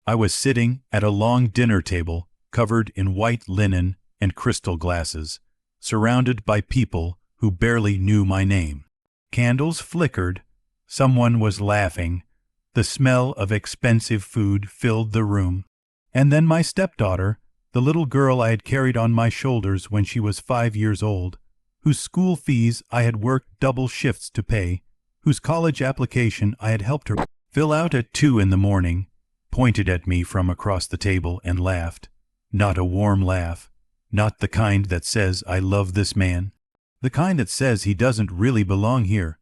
I was sitting at a long dinner table covered in white linen and crystal glasses, surrounded by people who barely knew my name. Candles flickered, someone was laughing, the smell of expensive food filled the room. And then my stepdaughter, the little girl I had carried on my shoulders when she was 5 years old, whose school fees I had worked double shifts to pay, whose college application I had helped her fill out at 2 in the morning, pointed at me from across the table and laughed. Not a warm laugh, not the kind that says I love this man, the kind that says he doesn't really belong here.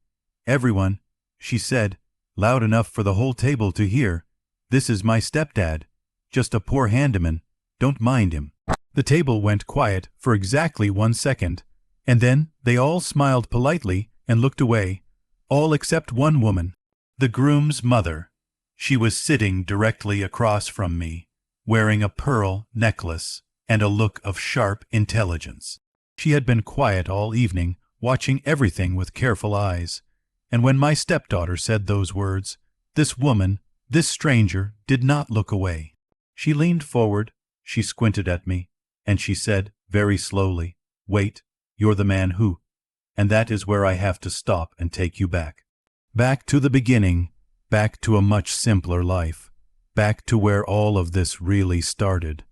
Everyone, she said, loud enough for the whole table to hear, this is my stepdad, just a poor handyman, don't mind him. The table went quiet for exactly 1 second, and then they all smiled politely and looked away, all except one woman, the groom's mother. She was sitting directly across from me, wearing a pearl necklace and a look of sharp intelligence. She had been quiet all evening, watching everything with careful eyes, and when my stepdaughter said those words, this woman, this stranger, did not look away. She leaned forward, she squinted at me, and she said, very slowly, "Wait, you're the man who..." And that is where I have to stop and take you back. Back to the beginning, back to a much simpler life, back to where all of this really started.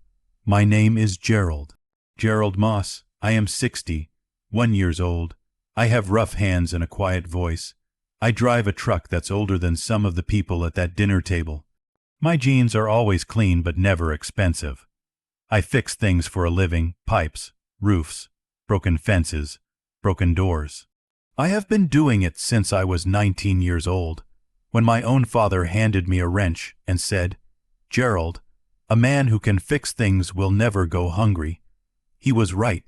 My name is Gerald. Gerald Moss. I am 61 years old. I have rough hands and a quiet voice. I drive a truck that's older than some of the people at that dinner table. My jeans are always clean but never expensive. I fix things for a living, pipes, roofs, broken fences, broken doors. I have been doing it since I was 19 years old, when my own father handed me a wrench and said, "Gerald, a man who can fix things will never go hungry." He was right.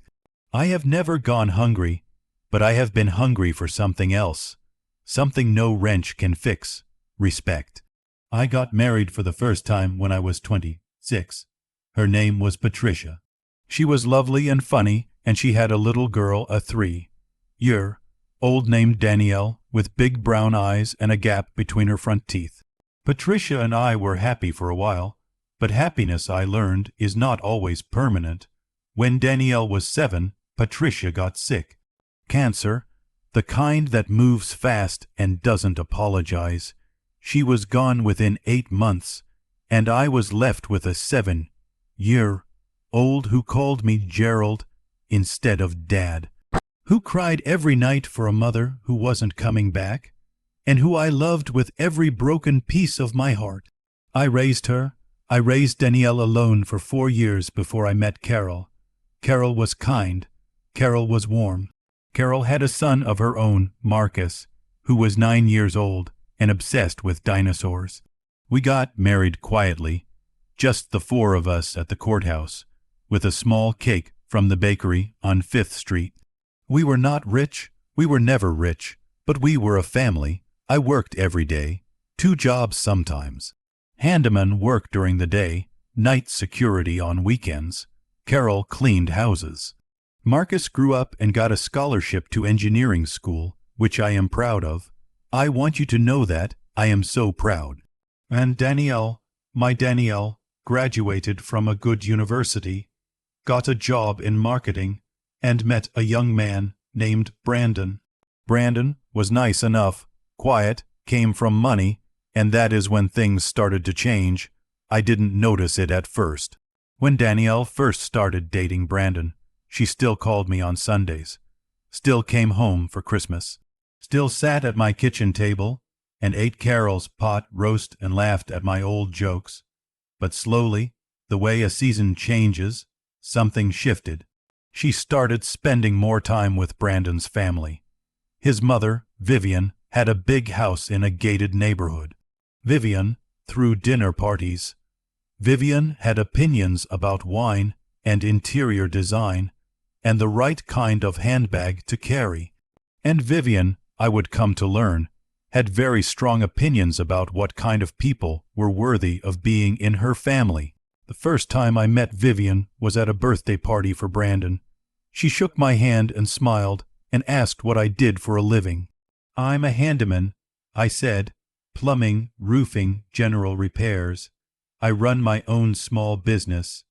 I have never gone hungry, but I have been hungry for something else, something no wrench can fix: respect. I got married for the first time when I was 26. Her name was Patricia. She was lovely and funny, and she had a little girl, a 3-year-old named Danielle, with big brown eyes and a gap between her front teeth. Patricia and I were happy for a while, but happiness, I learned, is not always permanent. When Danielle was 7, Patricia got sick. Cancer, the kind that moves fast and doesn't apologize. She was gone within 8 months, and I was left with a 7-year-old who called me Gerald instead of Dad, who cried every night for a mother who wasn't coming back, and who I loved with every broken piece of my heart. I raised her. I raised Danielle alone for 4 years before I met Carol. Carol was kind. Carol was warm. Carol had a son of her own, Marcus, who was 9 years old and obsessed with dinosaurs. We got married quietly, just the 4 of us at the courthouse, with a small cake from the bakery on 5th Street. We were not rich. We were never rich, but we were a family. I worked every day, 2 jobs sometimes. Handyman worked during the day, night security on weekends. Carol cleaned houses. Marcus grew up and got a scholarship to engineering school, which I am proud of. I want you to know that. I am so proud. And Danielle, my Danielle, graduated from a good university, got a job in marketing, and met a young man named Brandon. Brandon was nice enough, quiet, came from money, and that is when things started to change. I didn't notice it at first. When Danielle first started dating Brandon, she still called me on Sundays, still came home for Christmas, still sat at my kitchen table and ate Carol's pot roast and laughed at my old jokes. But slowly, the way a season changes, something shifted. She started spending more time with Brandon's family. His mother, Vivien, had a big house in a gated neighborhood. Vivien threw dinner parties. Vivien had opinions about wine and interior design and the right kind of handbag to carry. And Vivien, I would come to learn, had very strong opinions about what kind of people were worthy of being in her family. The first time I met Vivien was at a birthday party for Brandon. She shook my hand and smiled and asked what I did for a living. "I'm a handyman," I said. "Plumbing, roofing, general repairs." I run my own small business."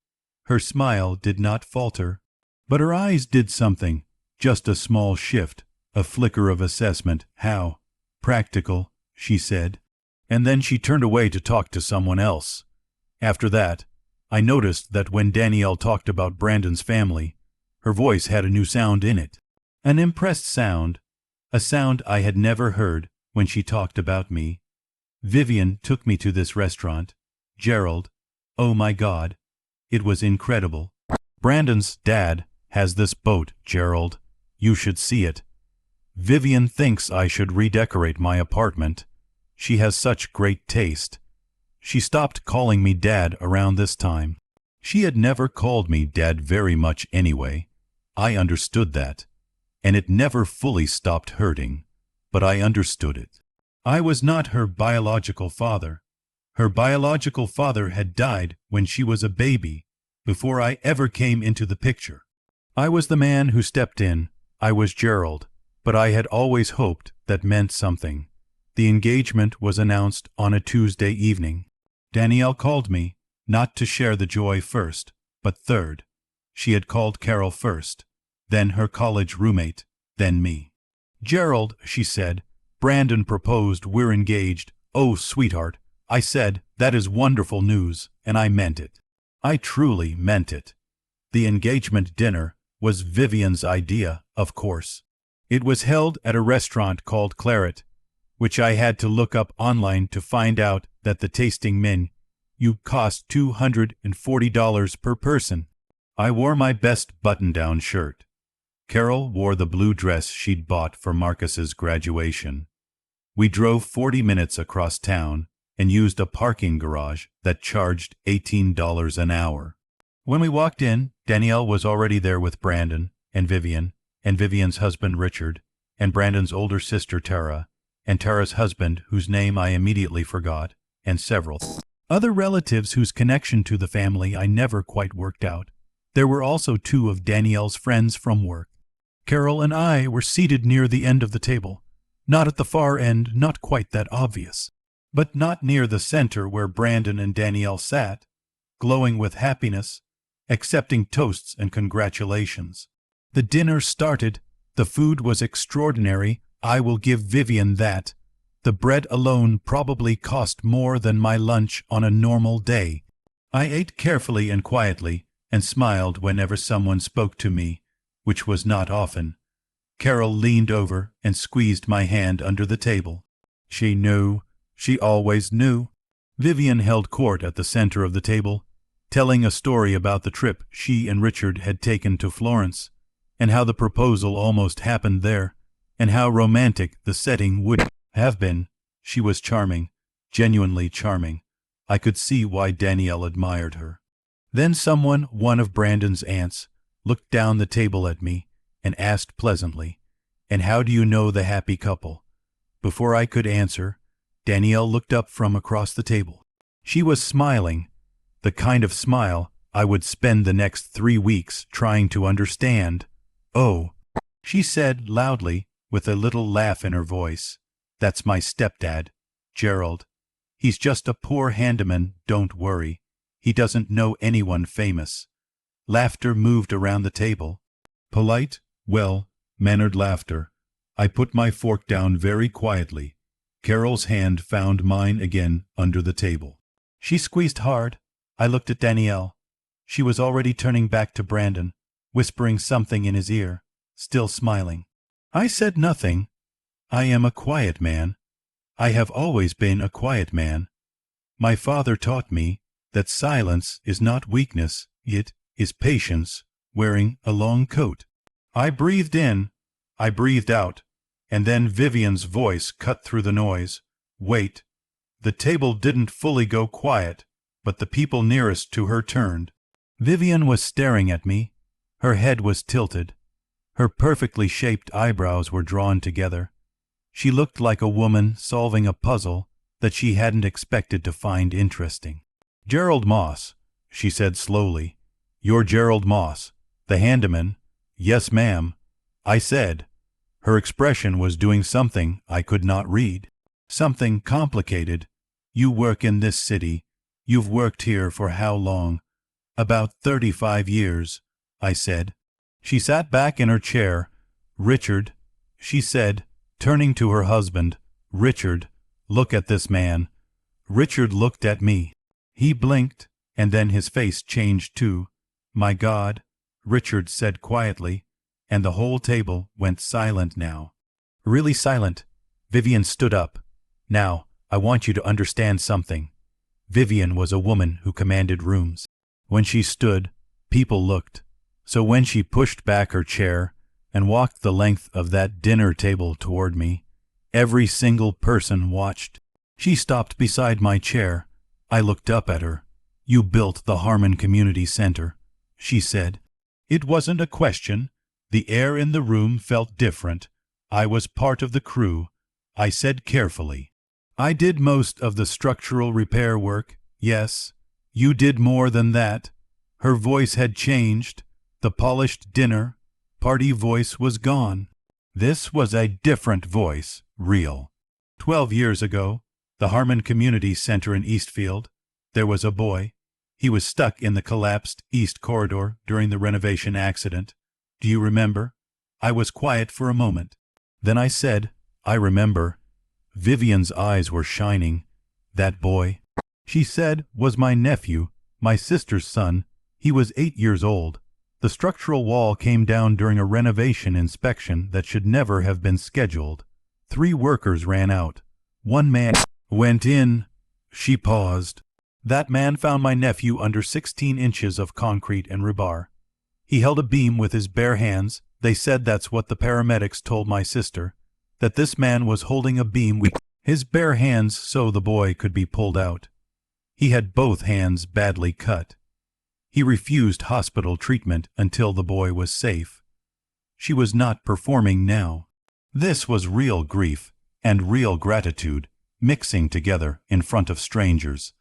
Her smile did not falter, but her eyes did something, just a small shift, a flicker of assessment. "How practical," she said. And then she turned away to talk to someone else. After that, I noticed that when Danielle talked about Brandon's family, her voice had a new sound in it. An impressed sound, a sound I had never heard when she talked about me. "Vivien took me to this restaurant. Gerald, oh my God, it was incredible. Brandon's dad has this boat, Gerald. You should see it. Vivien thinks I should redecorate my apartment. She has such great taste." She stopped calling me Dad around this time. She had never called me Dad very much anyway. I understood that, and it never fully stopped hurting, but I understood it. I was not her biological father. Her biological father had died when she was a baby, before I ever came into the picture. I was the man who stepped in. I was Gerald, but I had always hoped that meant something. The engagement was announced on a Tuesday evening. Danielle called me, not to share the joy first, but third. She had called Carol first, then her college roommate, then me. "Gerald," she said, "Brandon proposed. We're engaged." "Oh, sweetheart," I said, "that is wonderful news," and I meant it. I truly meant it. The engagement dinner was Vivien's idea, of course. It was held at a restaurant called Claret, which I had to look up online to find out that the tasting menu cost $240 per person. I wore my best button-down shirt. Carol wore the blue dress she'd bought for Marcus's graduation. We drove 40 minutes across town and used a parking garage that charged $18 an hour. When we walked in, Danielle was already there with Brandon and Vivien's husband Richard, and Brandon's older sister Tara, and Tara's husband, whose name I immediately forgot, and several other relatives whose connection to the family I never quite worked out. There were also 2 of Danielle's friends from work. Carol and I were seated near the end of the table, not at the far end, not quite that obvious, but not near the center where Brandon and Danielle sat, glowing with happiness, accepting toasts and congratulations. The dinner started. The food was extraordinary. I will give Vivien that. The bread alone probably cost more than my lunch on a normal day. I ate carefully and quietly, and smiled whenever someone spoke to me, which was not often. Carol leaned over and squeezed my hand under the table. She knew. She always knew. Vivien held court at the center of the table, telling a story about the trip she and Richard had taken to Florence, and how the proposal almost happened there, and how romantic the setting would have been. She was charming, genuinely charming. I could see why Danielle admired her. Then one of Brandon's aunts, looked down the table at me and asked pleasantly, "And how do you know the happy couple?" Before I could answer, Danielle looked up from across the table. She was smiling, the kind of smile I would spend the next 3 weeks trying to understand. "Oh," she said loudly, with a little laugh in her voice, "that's my stepdad, Gerald. He's just a poor handyman, don't worry. He doesn't know anyone famous." Laughter moved around the table. Polite, well-mannered laughter. I put my fork down very quietly. Carol's hand found mine again under the table. She squeezed hard. I looked at Danielle. She was already turning back to Brandon, whispering something in his ear, still smiling. I said nothing. I am a quiet man. I have always been a quiet man. My father taught me that silence is not weakness, it is patience, wearing a long coat. I breathed in, I breathed out, and then Vivien's voice cut through the noise. "Wait." The table didn't fully go quiet, but the people nearest to her turned. Vivien was staring at me. Her head was tilted. Her perfectly shaped eyebrows were drawn together. She looked like a woman solving a puzzle that she hadn't expected to find interesting. "Gerald Moss," she said slowly. "You're Gerald Moss, the handyman." "Yes, ma'am," I said. Her expression was doing something I could not read. "Something complicated. You work in this city. You've worked here for how long? About 35 years, I said. She sat back in her chair. Richard, she said, turning to her husband, Richard, look at this man. Richard looked at me. He blinked, and then his face changed too. My God, Richard said quietly, and the whole table went silent now. Really silent. Vivien stood up. Now, I want you to understand something. Vivien was a woman who commanded rooms. When she stood, people looked. So when she pushed back her chair and walked the length of that dinner table toward me, every single person watched. She stopped beside my chair. I looked up at her. You built the Harmon Community Center, she said. It wasn't a question. The air in the room felt different. I was part of the crew. I said carefully. I did most of the structural repair work, yes. You did more than that. Her voice had changed. The polished dinner party voice was gone. This was a different voice, real. 12 years ago, the Harmon Community Center in Eastfield, there was a boy. He was stuck in the collapsed East Corridor during the renovation accident. Do you remember? I was quiet for a moment. Then I said, I remember. Vivien's eyes were shining. That boy, she said, was my nephew, my sister's son. He was 8 years old. The structural wall came down during a renovation inspection that should never have been scheduled. 3 workers ran out. 1 man went in. She paused. That man found my nephew under 16 inches of concrete and rebar. He held a beam with his bare hands. They said that's what the paramedics told my sister, that this man was holding a beam with his bare hands so the boy could be pulled out. He had both hands badly cut. He refused hospital treatment until the boy was safe. She was not performing now. This was real grief and real gratitude mixing together in front of strangers.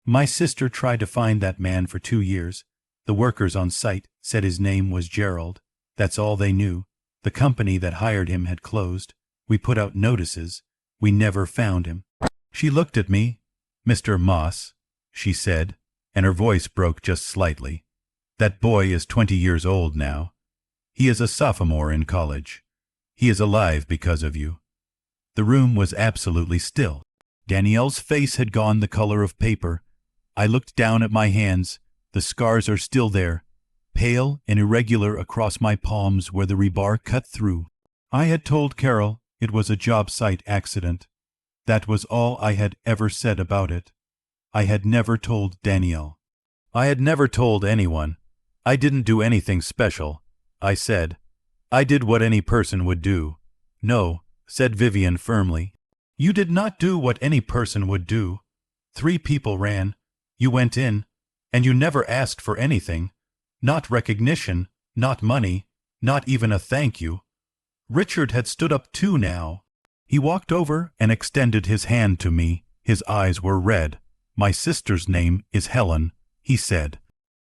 My sister tried to find that man for 2 years. The workers on site said his name was Gerald. That's all they knew. The company that hired him had closed. We put out notices. We never found him. She looked at me. Mr. Moss, she said, and her voice broke just slightly. That boy is 20 years old now. He is a sophomore in college. He is alive because of you. The room was absolutely still. Danielle's face had gone the color of paper. I looked down at my hands. The scars are still there, pale and irregular across my palms where the rebar cut through. I had told Carol it was a job site accident. That was all I had ever said about it. I had never told Danielle. I had never told anyone. I didn't do anything special, I said. I did what any person would do. No, said Vivien firmly. You did not do what any person would do. 3 people ran. You went in, and you never asked for anything. Not recognition, not money, not even a thank you. Richard had stood up too now. He walked over and extended his hand to me. His eyes were red. My sister's name is Helen, he said.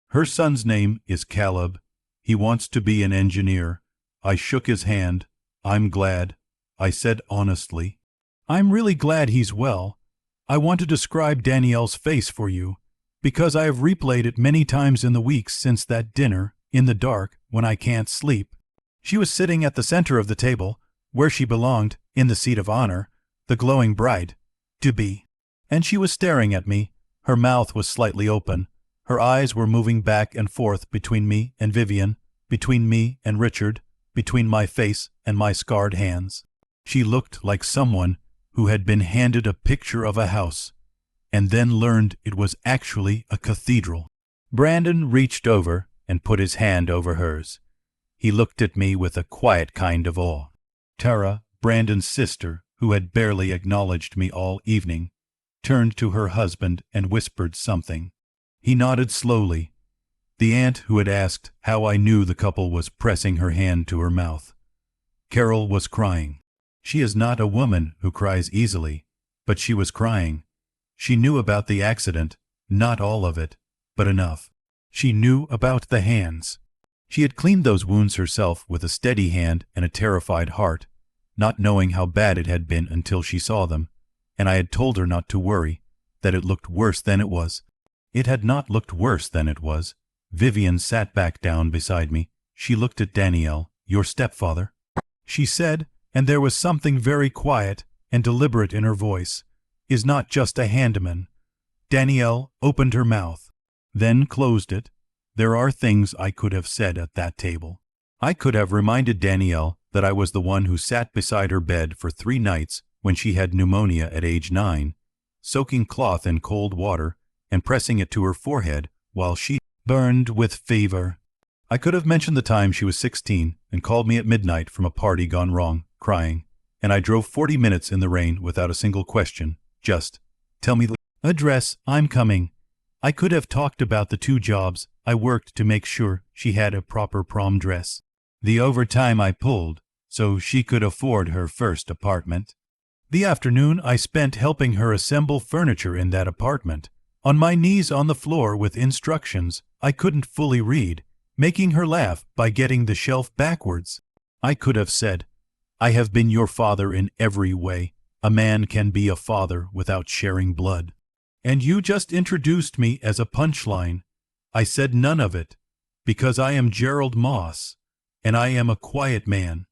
Her son's name is Caleb. He wants to be an engineer. I shook his hand. I'm glad, I said honestly. I'm really glad he's well. I want to describe Danielle's face for you, because I have replayed it many times in the weeks since that dinner, in the dark, when I can't sleep. She was sitting at the center of the table, where she belonged, in the seat of honor, the glowing bride, to be. And she was staring at me. Her mouth was slightly open. Her eyes were moving back and forth between me and Vivien, between me and Richard, between my face and my scarred hands. She looked like someone who had been handed a picture of a house, and then learned it was actually a cathedral. Brandon reached over and put his hand over hers. He looked at me with a quiet kind of awe. Tara, Brandon's sister, who had barely acknowledged me all evening, turned to her husband and whispered something. He nodded slowly. The aunt who had asked how I knew the couple was pressing her hand to her mouth. Carol was crying. She is not a woman who cries easily, but she was crying. She knew about the accident, not all of it, but enough. She knew about the hands. She had cleaned those wounds herself with a steady hand and a terrified heart, not knowing how bad it had been until she saw them, and I had told her not to worry, that it looked worse than it was. It had not looked worse than it was. Vivien sat back down beside me. She looked at Danielle. "Your stepfather," she said, and there was something very quiet and deliberate in her voice, "is not just a handyman." Danielle opened her mouth, then closed it. There are things I could have said at that table. I could have reminded Danielle that I was the one who sat beside her bed for 3 nights when she had pneumonia at age 9, soaking cloth in cold water and pressing it to her forehead while she burned with fever. I could have mentioned the time she was 16 and called me at midnight from a party gone wrong, crying, and I drove 40 minutes in the rain without a single question. Just, "Tell me the address, I'm coming." I could have talked about the 2 jobs I worked to make sure she had a proper prom dress, the overtime I pulled so she could afford her first apartment, the afternoon I spent helping her assemble furniture in that apartment, on my knees on the floor with instructions I couldn't fully read, making her laugh by getting the shelf backwards. I could have said, "I have been your father in every way a man can be a father without sharing blood. And you just introduced me as a punchline." I said none of it, because I am Gerald Moss, and I am a quiet man.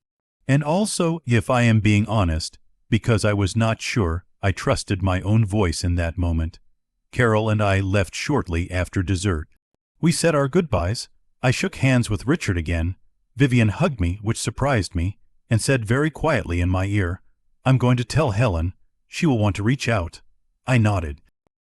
And also, if I am being honest, because I was not sure I trusted my own voice in that moment. Carol and I left shortly after dessert. We said our goodbyes. I shook hands with Richard again. Vivien hugged me, which surprised me, and said very quietly in my ear, "I'm going to tell Helen. She will want to reach out." I nodded.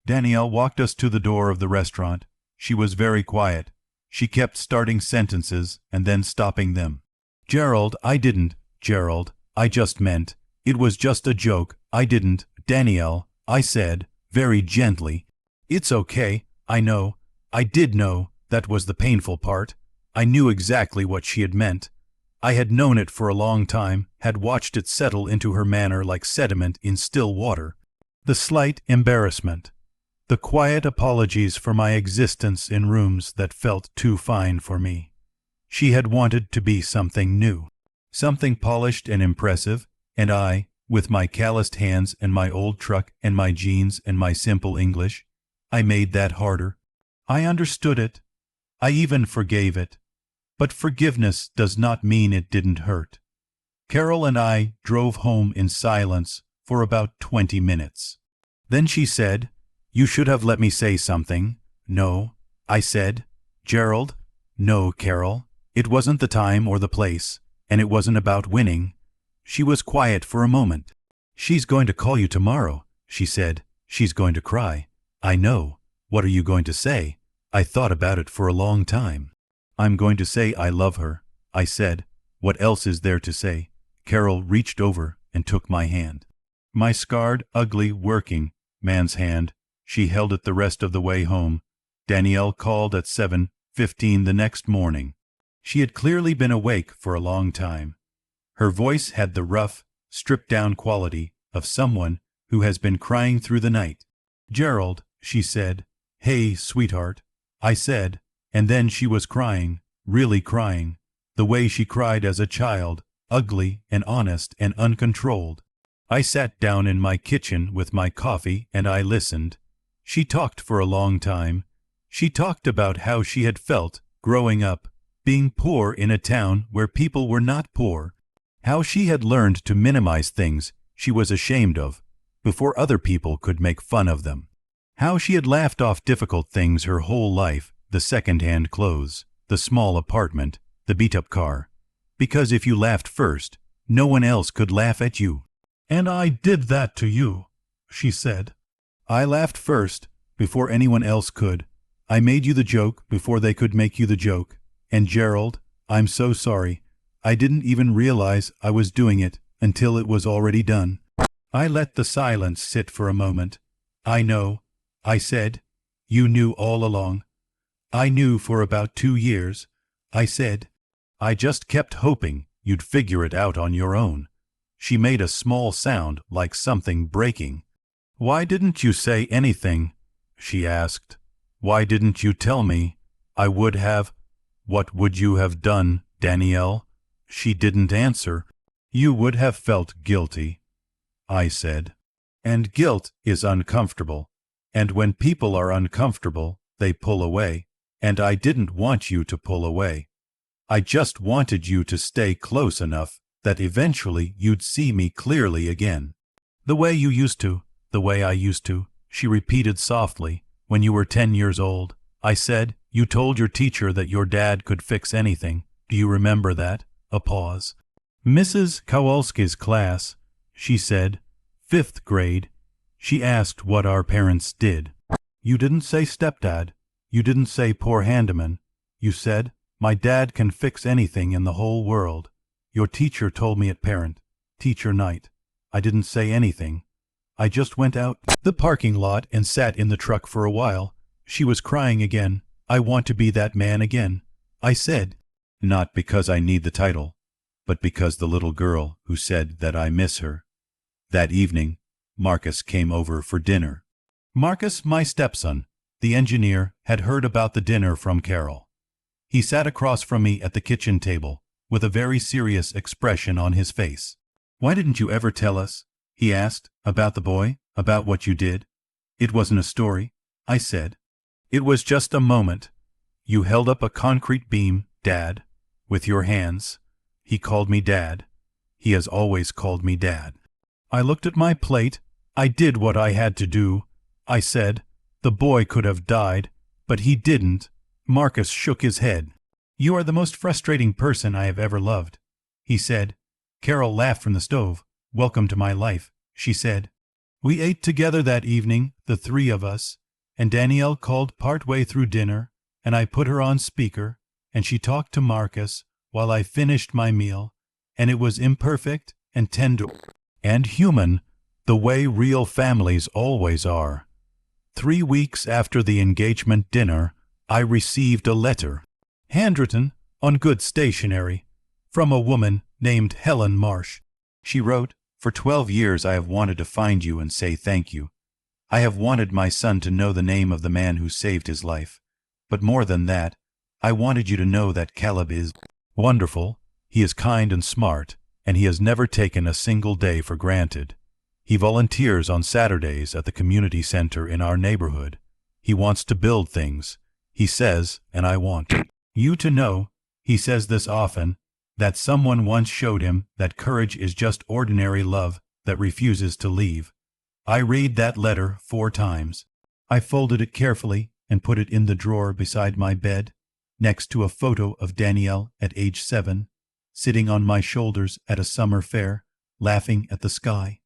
Danielle walked us to the door of the restaurant. She was very quiet. She kept starting sentences and then stopping them. "Gerald, I didn't. Gerald, I just meant. It was just a joke. I didn't. Danielle," I said, very gently. "It's okay. I know. I did know. That was the painful part. I knew exactly what she had meant. I had known it for a long time, had watched it settle into her manner like sediment in still water. The slight embarrassment. The quiet apologies for my existence in rooms that felt too fine for me. She had wanted to be something new, something polished and impressive, and I, with my calloused hands and my old truck and my jeans and my simple English, I made that harder. I understood it. I even forgave it. But forgiveness does not mean it didn't hurt. Carol and I drove home in silence for about 20 minutes. Then she said, "You should have let me say something." "No," I said. "Gerald?" "No, Carol. It wasn't the time or the place, and it wasn't about winning." She was quiet for a moment. "She's going to call you tomorrow," she said. "She's going to cry." "I know. What are you going to say?" I thought about it for a long time. "I'm going to say I love her," I said. "What else is there to say?" Carol reached over and took my hand. My scarred, ugly, working man's hand. She held it the rest of the way home. Danielle called at 7:15 the next morning. She had clearly been awake for a long time. Her voice had the rough, stripped-down quality of someone who has been crying through the night. "Gerald," she said. "Hey, sweetheart," I said, and then she was crying, really crying, the way she cried as a child, ugly and honest and uncontrolled. I sat down in my kitchen with my coffee and I listened. She talked for a long time. She talked about how she had felt growing up, being poor in a town where people were not poor, how she had learned to minimize things she was ashamed of before other people could make fun of them, how she had laughed off difficult things her whole life, the second-hand clothes, the small apartment, the beat-up car, because if you laughed first, no one else could laugh at you. "And I did that to you," she said. "I laughed first, before anyone else could. I made you the joke before they could make you the joke. And Gerald, I'm so sorry. I didn't even realize I was doing it until it was already done." I let the silence sit for a moment. "I know," I said. "You knew all along." "I knew for about 2 years," I said. "I just kept hoping you'd figure it out on your own." She made a small sound like something breaking. "Why didn't you say anything?" she asked. "Why didn't you tell me? I would have—" "What would you have done, Danielle?" She didn't answer. "You would have felt guilty," I said. "And guilt is uncomfortable. And when people are uncomfortable, they pull away, and I didn't want you to pull away. I just wanted you to stay close enough that eventually you'd see me clearly again. The way you used to, the way I used to, she repeated softly, when you were 10 years old. I said, you told your teacher that your dad could fix anything. Do you remember that? A pause. Mrs. Kowalski's class, she said, 5th grade. She asked what our parents did. You didn't say stepdad. You didn't say poor Handyman. You said, my dad can fix anything in the whole world. Your teacher told me at parent-teacher night. I didn't say anything. I just went out the parking lot and sat in the truck for a while. She was crying again. I want to be that man again. I said, not because I need the title, but because the little girl who said that I miss her. That evening, Marcus came over for dinner. Marcus, my stepson, the engineer, had heard about the dinner from Carol. He sat across from me at the kitchen table, with a very serious expression on his face. Why didn't you ever tell us, he asked, about the boy, about what you did? It wasn't a story, I said. It was just a moment. You held up a concrete beam, Dad, with your hands. He called me Dad. He has always called me Dad. I looked at my plate. I did what I had to do. I said, the boy could have died, but he didn't. Marcus shook his head. You are the most frustrating person I have ever loved, he said. Carol laughed from the stove. Welcome to my life, she said. We ate together that evening, the three of us, and Danielle called partway through dinner, and I put her on speaker, and she talked to Marcus while I finished my meal, and it was imperfect and tender and human, the way real families always are. 3 weeks after the engagement dinner, I received a letter, handwritten on good stationery, from a woman named Helen Marsh. She wrote, for 12 years I have wanted to find you and say thank you. I have wanted my son to know the name of the man who saved his life. But more than that, I wanted you to know that Caleb is wonderful. He is kind and smart, and he has never taken a single day for granted. He volunteers on Saturdays at the community center in our neighborhood. He wants to build things. He says, and I want you to know, he says this often, that someone once showed him that courage is just ordinary love that refuses to leave. I read that letter 4 times. I folded it carefully and put it in the drawer beside my bed, next to a photo of Danielle at age 7, sitting on my shoulders at a summer fair, laughing at the sky.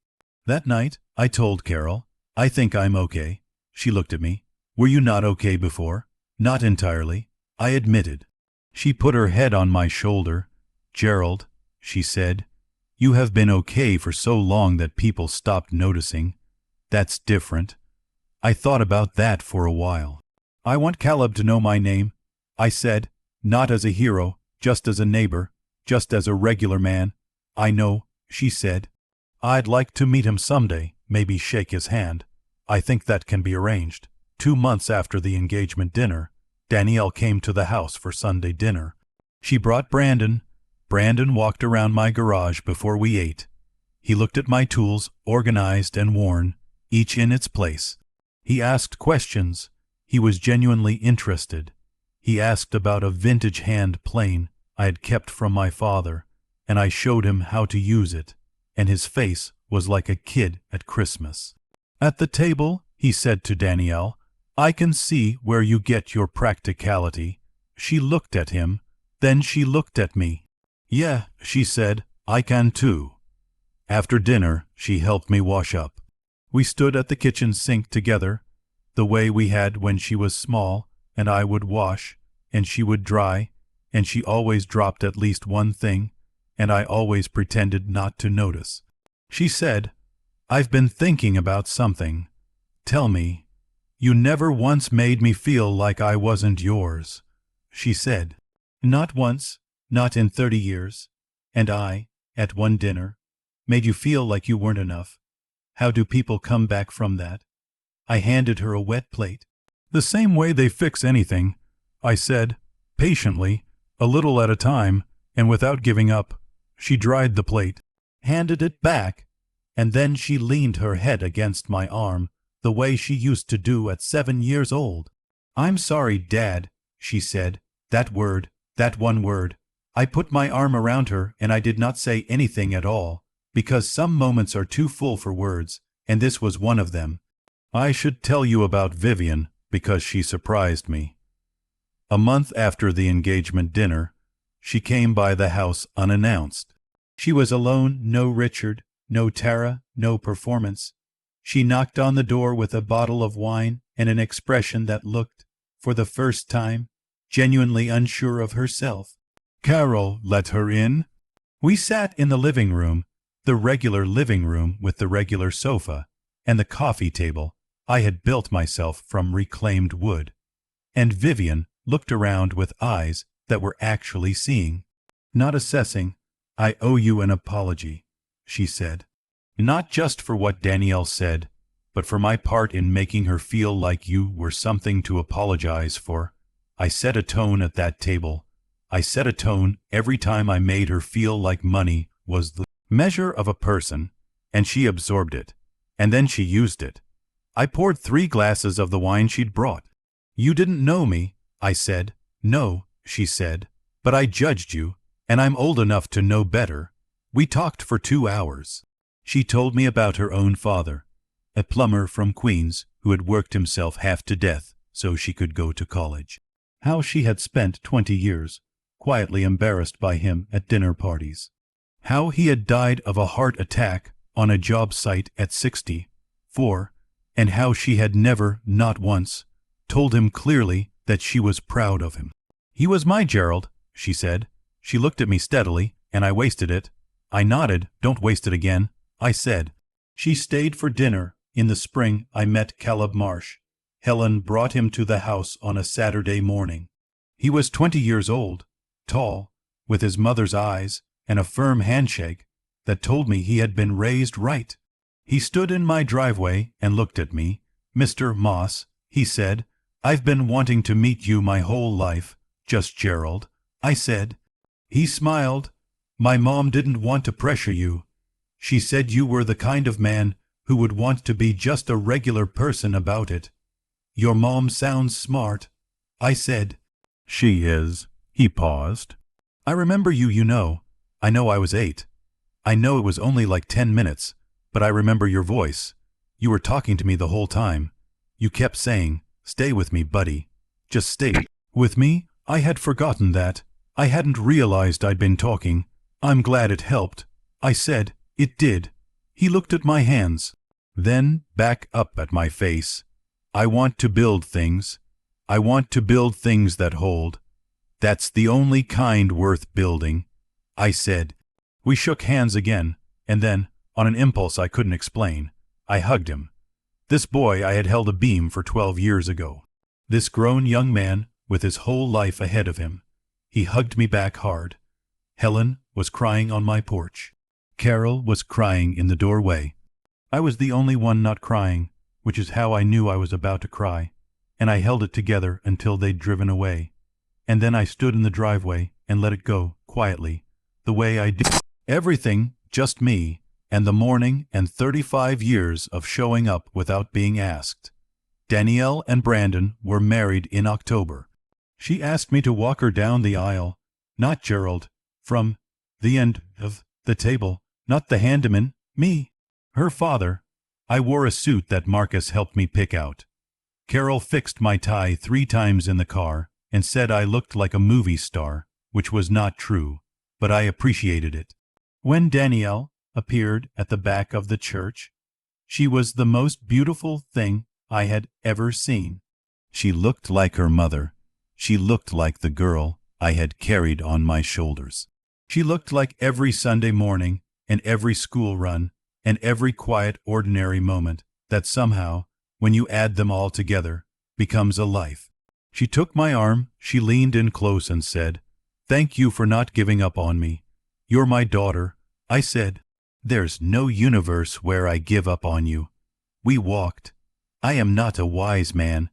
That night, I told Carol, I think I'm okay. She looked at me. Were you not okay before? Not entirely, I admitted. She put her head on my shoulder. Gerald, she said, you have been okay for so long that people stopped noticing. That's different. I thought about that for a while. I want Caleb to know my name, I said, not as a hero, just as a neighbor, just as a regular man. I know, she said. I'd like to meet him someday, maybe shake his hand. I think that can be arranged. 2 months after the engagement dinner, Danielle came to the house for Sunday dinner. She brought Brandon. Brandon walked around my garage before we ate. He looked at my tools, organized and worn, each in its place. He asked questions. He was genuinely interested. He asked about a vintage hand plane I had kept from my father, and I showed him how to use it, and his face was like a kid at Christmas. At the table, he said to Danielle, I can see where you get your practicality. She looked at him, then she looked at me. Yeah, she said, I can too. After dinner, she helped me wash up. We stood at the kitchen sink together, the way we had when she was small, and I would wash, and she would dry, and she always dropped at least one thing, and I always pretended not to notice. She said, I've been thinking about something. Tell me. You never once made me feel like I wasn't yours, she said. Not once, not in 30 years. And I, at one dinner, made you feel like you weren't enough. How do people come back from that? I handed her a wet plate. The same way they fix anything, I said, patiently, a little at a time, and without giving up. She dried the plate, handed it back, and then she leaned her head against my arm, the way she used to do at 7 years old. "I'm sorry, Dad," she said. That word, that one word. I put my arm around her and I did not say anything at all, because some moments are too full for words, and this was one of them. I should tell you about Vivien, because she surprised me. A month after the engagement dinner, she came by the house unannounced. She was alone, no Richard, no Tara, no performance. She knocked on the door with a bottle of wine and an expression that looked, for the first time, genuinely unsure of herself. Carol let her in. We sat in the living room, the regular living room with the regular sofa, and the coffee table I had built myself from reclaimed wood. And Vivien looked around with eyes that were actually seeing, not assessing. "I owe you an apology," she said. "Not just for what Danielle said, but for my part in making her feel like you were something to apologize for. I set a tone at that table. I set a tone every time I made her feel like money was the measure of a person, and she absorbed it, and then she used it. I poured 3 glasses of the wine she'd brought. You didn't know me," I said. "No," she said, "but I judged you, and I'm old enough to know better." We talked for 2 hours. She told me about her own father, a plumber from Queens who had worked himself half to death so she could go to college. How she had spent 20 years quietly embarrassed by him at dinner parties. How he had died of a heart attack on a job site at 64, and how she had never, not once, told him clearly that she was proud of him. "He was my Gerald," she said. She looked at me steadily, and I wasted it. I nodded. "Don't waste it again," I said. She stayed for dinner. In the spring I met Caleb Marsh. Helen brought him to the house on a Saturday morning. He was 20 years old, tall, with his mother's eyes and a firm handshake that told me he had been raised right. He stood in my driveway and looked at me. "Mr. Moss," he said, "I've been wanting to meet you my whole life." "Just Gerald," I said. He smiled. "My mom didn't want to pressure you. She said you were the kind of man who would want to be just a regular person about it." "Your mom sounds smart," I said. "She is." He paused. "I remember you, you know. I know I was 8. I know it was only like 10 minutes, but I remember your voice. You were talking to me the whole time. You kept saying, 'Stay with me, buddy. Just stay with me.'" I had forgotten that. I hadn't realized I'd been talking. "I'm glad it helped," I said. "It did." He looked at my hands, then back up at my face. "I want to build things. I want to build things that hold. That's the only kind worth building," I said. We shook hands again, and then, on an impulse I couldn't explain, I hugged him. This boy I had held a beam for 12 years ago. This grown young man with his whole life ahead of him. He hugged me back hard. Helen was crying on my porch. Carol was crying in the doorway. I was the only one not crying, which is how I knew I was about to cry, and I held it together until they'd driven away. And then I stood in the driveway and let it go, quietly, the way I did. Everything, just me, and the morning and 35 years of showing up without being asked. Danielle and Brandon were married in October. She asked me to walk her down the aisle, not Gerald, from the end of the table, not the handyman, me, her father. I wore a suit that Marcus helped me pick out. Carol fixed my tie 3 times in the car and said I looked like a movie star, which was not true, but I appreciated it. When Danielle appeared at the back of the church, she was the most beautiful thing I had ever seen. She looked like her mother. She looked like the girl I had carried on my shoulders. She looked like every Sunday morning and every school run and every quiet, ordinary moment that somehow, when you add them all together, becomes a life. She took my arm, she leaned in close and said, "Thank you for not giving up on me. You're my daughter," I said. "There's no universe where I give up on you." We walked. I am not a wise man.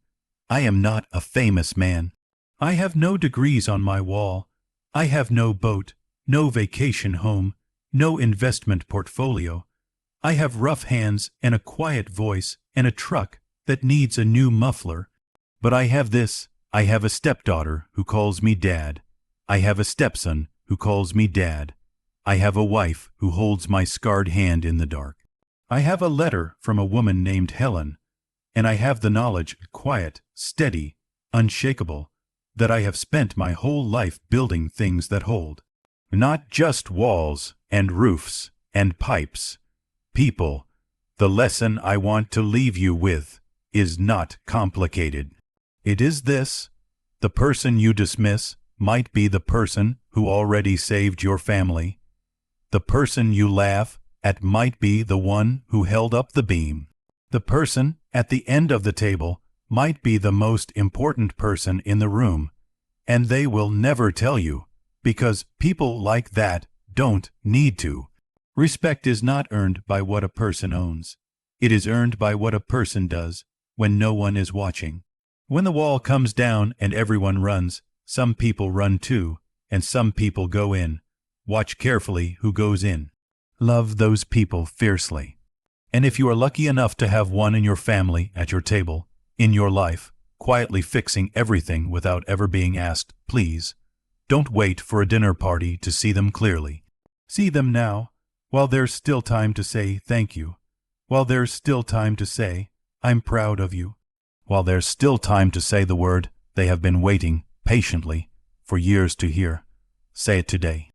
I am not a famous man. I have no degrees on my wall. I have no boat, no vacation home, no investment portfolio. I have rough hands and a quiet voice and a truck that needs a new muffler. But I have this. I have a stepdaughter who calls me dad. I have a stepson who calls me dad. I have a wife who holds my scarred hand in the dark. I have a letter from a woman named Helen, and I have the knowledge, quiet, steady, unshakable, that I have spent my whole life building things that hold. Not just walls and roofs and pipes. People. The lesson I want to leave you with is not complicated. It is this: the person you dismiss might be the person who already saved your family. The person you laugh at might be the one who held up the beam. The person at the end of the table might be the most important person in the room, and they will never tell you, because people like that don't need to. Respect is not earned by what a person owns. It is earned by what a person does when no one is watching. When the wall comes down and everyone runs, some people run too, and some people go in. Watch carefully who goes in. Love those people fiercely. And if you are lucky enough to have one in your family, at your table, in your life, quietly fixing everything without ever being asked, please, don't wait for a dinner party to see them clearly. See them now, while there's still time to say thank you, while there's still time to say, I'm proud of you, while there's still time to say the word they have been waiting patiently for years to hear. Say it today.